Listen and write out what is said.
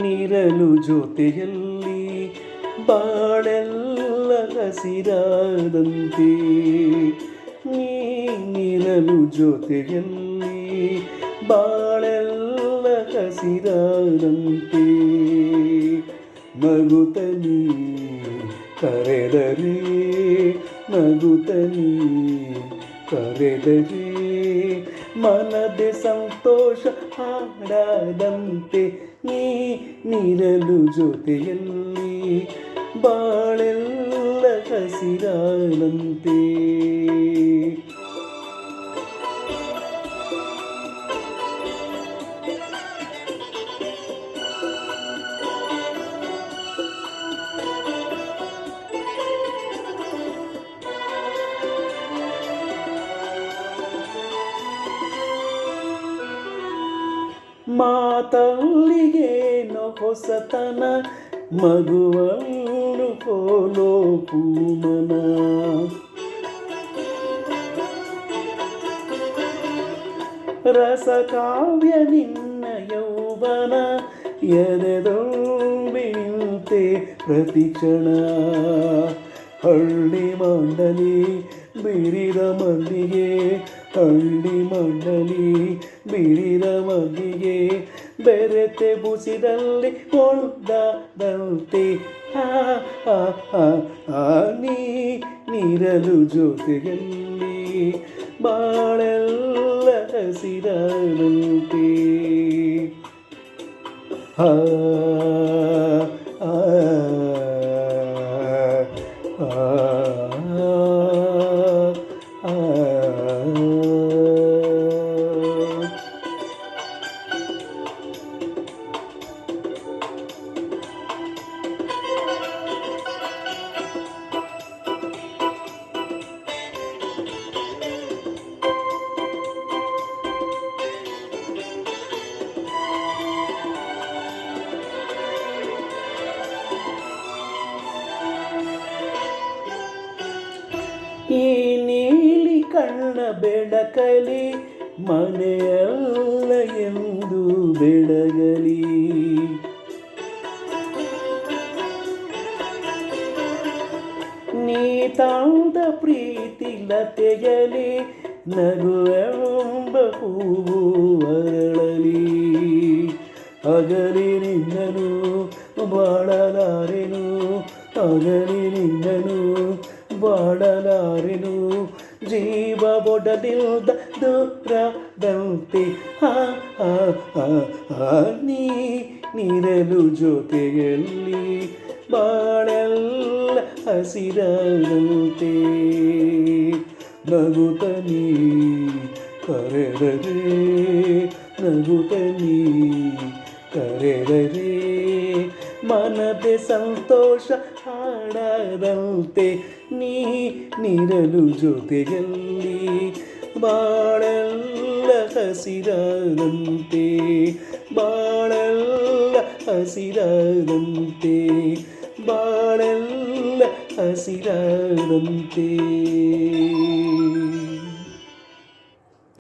ನೀರಲು ಜೊತೆಯಲ್ಲಿ ಬಾಳೆಲ್ಲ ಹಸಿರಾದಂತೆ, ನೀರಲು ಜೊತೆಯಲ್ಲಿ ಬಾಳೆಲ್ಲ ಹಸಿರಾದಂತೆ, ನಗುತ್ತಲೀ ಕರೆದರೆ, ನಗುತ್ತಲೀ ಕರೆದರೆ ಮನದೆ ಸಂತೋಷ ಹಾಡದಂತೆ, ನೀರಲು ಜೊತೆಯಲ್ಲಿ ಬಾಳೆಲ್ಲ ಹಸಿರಾದಂತೆ. ಮಾತಲ್ಲಿಗೇನೋ ಹೊಸತನ, ಮಗುವನ್ನು ಪೋಲೋ ಪೂಮನ, ರಸಕಾವ್ಯ ನಿನ್ನ ಯೌವನ, ಎದೆದೊಂಬಿ ನಿಂತೆ ಪ್ರತಿಕ್ಷಣ, ಹಳ್ಳಿ ಮಂಡಲಿ ಬಿರಿದ ಮಲ್ಲಿಗೆ, ಹಳ್ಳಿ ಮಂಡಲಿ ಬಿರಿದ ಮಲ್ಲಿಗೆ, ಬೆರೆತೆ ಬುಸಿದಲ್ಲಿ ಕೊಂಡದಂತೆ, ನೀರಲು ಜೊತೆಯಲ್ಲಿ ಬಾಳೆಲ್ಲ ಹಸಿರಾದಂತೆ. ಆ ಈ ನೀಲಿ ಕಣ್ಣ ಬೆಳಕಲಿ ಮನೆಯಲ್ಲ ಎಂದು ಬೆಳಗಲಿ, ನೀ ತಾಂದ ಪ್ರೀತಿ ಲತೆಯಲಿ ನಗುವೆಂಬ ಹೂವು ಅರಳಲಿ, ಅಗಲಿ ನಿನ್ನನು ಬಾಳಲಾರೆನು, ಅಗಲಿ ನಿನ್ನನು ಬಾಳಲಾರೆನು, ಜೀವ ಬೊಡಲಿಲ್ದ ದೂರದಂತೆ, ನೀರಲು ಜೊತೆಯಲ್ಲಿ ಬಾಳೆಲ್ಲ ಹಸಿರಾದಂತೆ, ನಗುತ್ತಲೀ ಕರೆದರೆ, ನಗುತ್ತಲೀ ಕರೆದರೆ ಮನದೆ ಸಂತೋಷ ಹಾಡದಂತೆ, ನೀರಲು ಜೊತೆಯಲ್ಲಿ ಬಾಳೆಲ್ಲ ಹಸಿರಾದಂತೆ, ಬಾಳೆಲ್ಲ ಹಸಿರಾದಂತೆ, ಬಾಳೆಲ್ಲ ಹಸಿರಾದಂತೆ.